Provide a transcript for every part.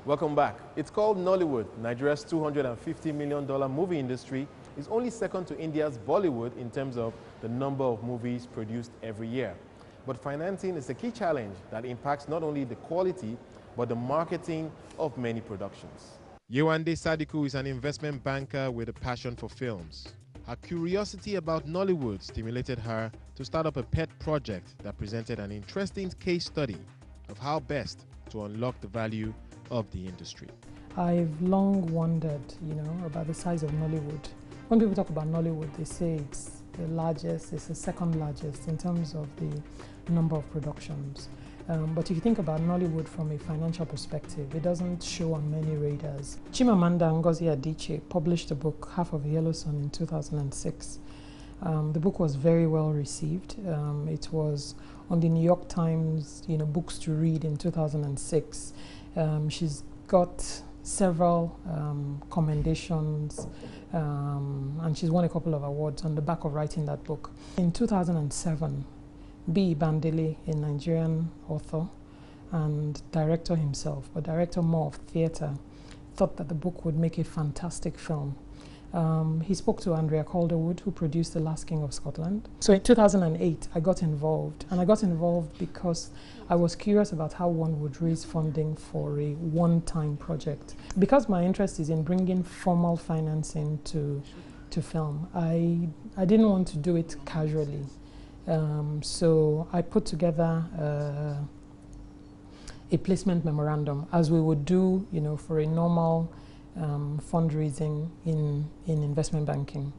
Welcome back. It's called Nollywood. Nigeria's $250 million movie industry is only second to India's Bollywood in terms of the number of movies produced every year. But financing is a key challenge that impacts not only the quality, but the marketing of many productions. Yewande Sadiku is an investment banker with a passion for films. Her curiosity about Nollywood stimulated her to start up a pet project that presented an interesting case study of how best to unlock the value of the industry. I've long wondered, about the size of Nollywood. When people talk about Nollywood, they say it's the largest, it's the second largest in terms of the number of productions. But if you think about Nollywood from a financial perspective, it doesn't show on many radars. Chimamanda Ngozi Adichie published a book, Half of a Yellow Sun, in 2006. The book was very well received. It was on the New York Times, books to read in 2006. She's got several commendations, and she's won a couple of awards on the back of writing that book. In 2007, B. Bandele, a Nigerian author and director himself, but director more of theatre, thought that the book would make a fantastic film. He spoke to Andrea Calderwood, who produced The Last King of Scotland. So in 2008, I got involved, and I got involved because I was curious about how one would raise funding for a one-time project. Because my interest is in bringing formal financing to film, I didn't want to do it casually. So I put together a placement memorandum, as we would do, for a normal fundraising in investment banking,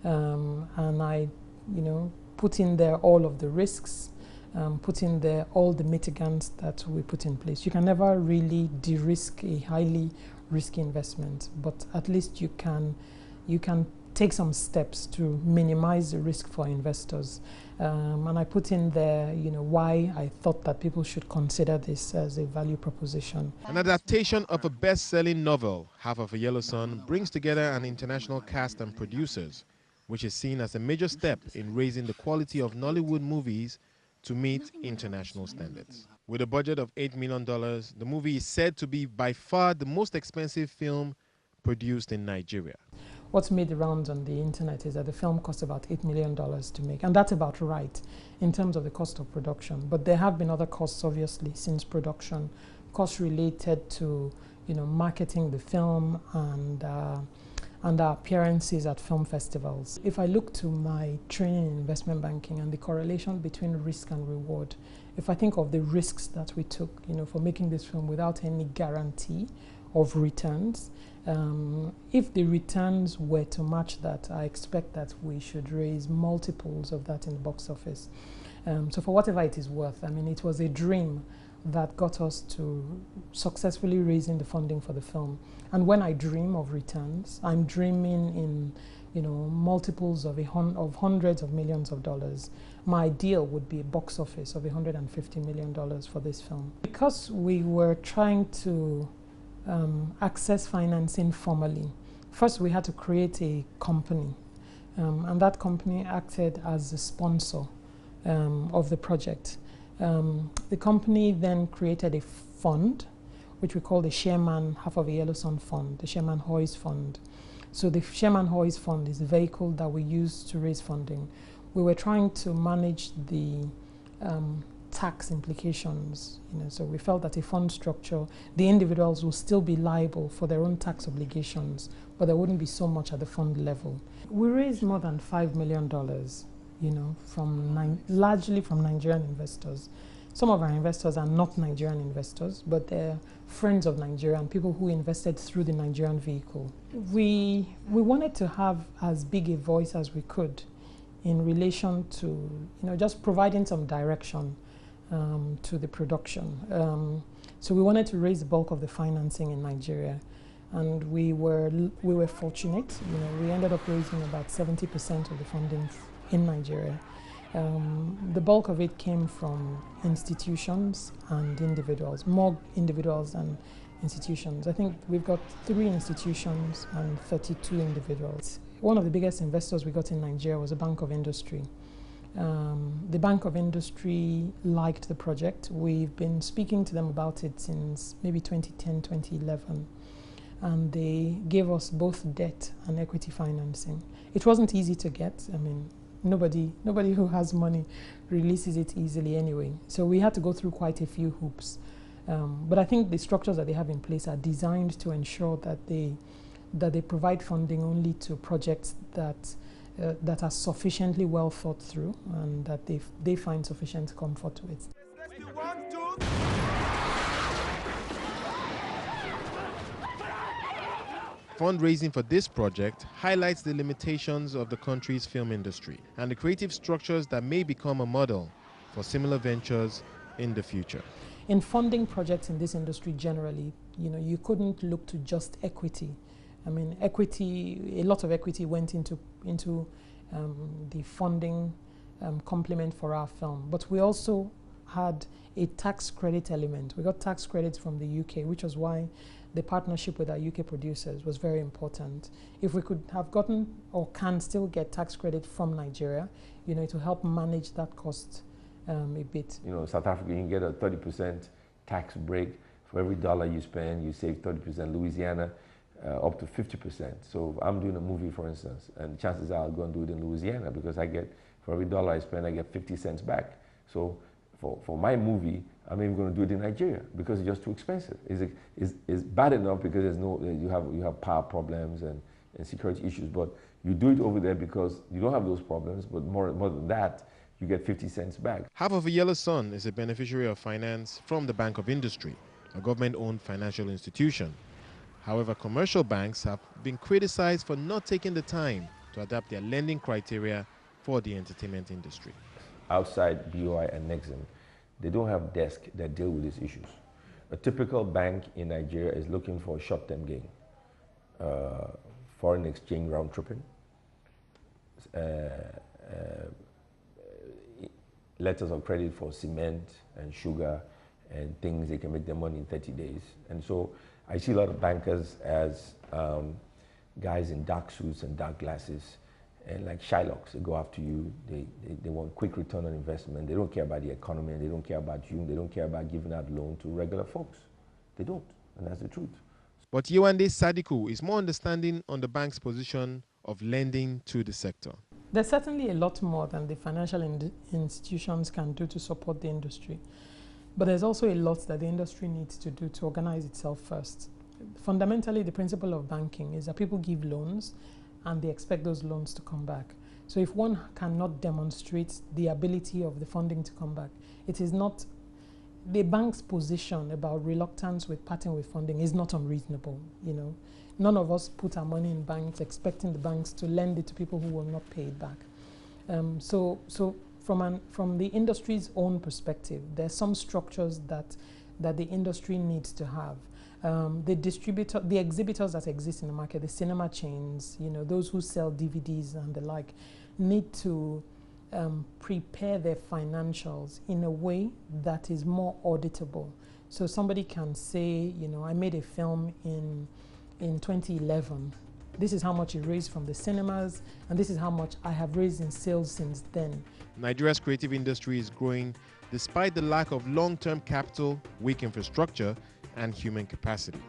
and I, put in there all of the risks, put in there all the mitigants that we put in place. You can never really de-risk a highly risky investment, but at least you can take some steps to minimize the risk for investors. And I put in there, why I thought that people should consider this as a value proposition. An adaptation of a best-selling novel, Half of a Yellow Sun, brings together an international cast and producers, which is seen as a major step in raising the quality of Nollywood movies to meet international standards. With a budget of $8 million, the movie is said to be by far the most expensive film produced in Nigeria. What's made the rounds on the internet is that the film cost about $8 million to make, and that's about right in terms of the cost of production. But there have been other costs, obviously, since production, costs related to marketing the film and our appearances at film festivals. If I look to my training in investment banking and the correlation between risk and reward, if I think of the risks that we took, for making this film without any guarantee of returns, if the returns were to match that, I expect that we should raise multiples of that in the box office. So for whatever it is worth, it was a dream that got us to successfully raising the funding for the film. And when I dream of returns, I'm dreaming in multiples of hundreds of millions of dollars. My ideal would be a box office of $150 million for this film. Because we were trying to access financing formally, first we had to create a company, and that company acted as the sponsor of the project. The company then created a fund, which we call the Chairman Half of a Yellow Sun Fund, the Chairman Hoy's Fund. So the Chairman Hoy's Fund is the vehicle that we use to raise funding. We were trying to manage the tax implications, so we felt that a fund structure, the individuals will still be liable for their own tax obligations, but there wouldn't be so much at the fund level. We raised more than $5 million, largely from Nigerian investors. Some of our investors are not Nigerian investors, but they're friends of Nigeria and people who invested through the Nigerian vehicle. We wanted to have as big a voice as we could in relation to, just providing some direction to the production. So we wanted to raise the bulk of the financing in Nigeria, and we were fortunate. We ended up raising about 70% of the funding in Nigeria. The bulk of it came from institutions and individuals, more individuals than institutions. I think we've got 3 institutions and 32 individuals. One of the biggest investors we got in Nigeria was a Bank of Industry. The Bank of Industry liked the project. We've been speaking to them about it since maybe 2010, 2011. And they gave us both debt and equity financing. It wasn't easy to get. I mean, nobody who has money releases it easily anyway. So we had to go through quite a few hoops. But I think the structures that they have in place are designed to ensure that they provide funding only to projects that are sufficiently well thought through and that they find sufficient comfort with. Fundraising for this project highlights the limitations of the country's film industry and the creative structures that may become a model for similar ventures in the future. In funding projects in this industry generally, you couldn't look to just equity. I mean, a lot of equity went into the funding complement for our film. But we also had a tax credit element. We got tax credits from the UK, which was why the partnership with our UK producers was very important. If we could have gotten or can still get tax credit from Nigeria, it will help manage that cost a bit. South Africa, you can get a 30% tax break for every dollar you spend. You save 30%. Louisiana, up to 50%. So I'm doing a movie, for instance, and chances are I'll go and do it in Louisiana because for every dollar I spend, I get 50 cents back. So for my movie, I'm even going to do it in Nigeria because it's just too expensive. It's bad enough because you have power problems and security issues, but you do it over there because you don't have those problems, but more than that, you get 50 cents back. Half of a Yellow Sun is a beneficiary of finance from the Bank of Industry, a government-owned financial institution. However, commercial banks have been criticized for not taking the time to adapt their lending criteria for the entertainment industry. Outside BOI and Nexim, they don't have desks that deal with these issues. A typical bank in Nigeria is looking for a short-term gain, foreign exchange round tripping, letters of credit for cement and sugar and things they can make their money in 30 days. And so I see a lot of bankers as guys in dark suits and dark glasses and like Shylocks. They go after you. They want quick return on investment. They don't care about the economy. And they don't care about you. They don't care about giving out loan to regular folks. They don't, and that's the truth. But Yewande Sadiku is more understanding on the bank's position of lending to the sector. There's certainly a lot more than the financial institutions can do to support the industry. But there's also a lot that the industry needs to do to organize itself first. Fundamentally, the principle of banking is that people give loans and they expect those loans to come back. So if one cannot demonstrate the ability of the funding to come back, it is not, the bank's position about reluctance with parting with funding is not unreasonable. None of us put our money in banks expecting the banks to lend it to people who will not pay it back. So from the industry's own perspective, there's some structures that the industry needs to have. The exhibitors that exist in the market, the cinema chains, those who sell DVDs and the like, need to prepare their financials in a way that is more auditable. So somebody can say, I made a film in 2011. This is how much it raised from the cinemas, and this is how much I have raised in sales since then. Nigeria's creative industry is growing despite the lack of long-term capital, weak infrastructure, and human capacity.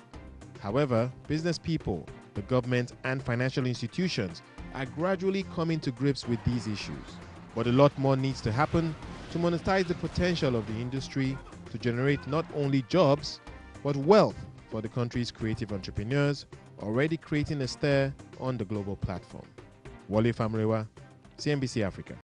However, business people, the government, and financial institutions are gradually coming to grips with these issues. But a lot more needs to happen to monetize the potential of the industry to generate not only jobs, but wealth for the country's creative entrepreneurs, already creating a stir on the global platform. Wale Famrewa, CNBC Africa.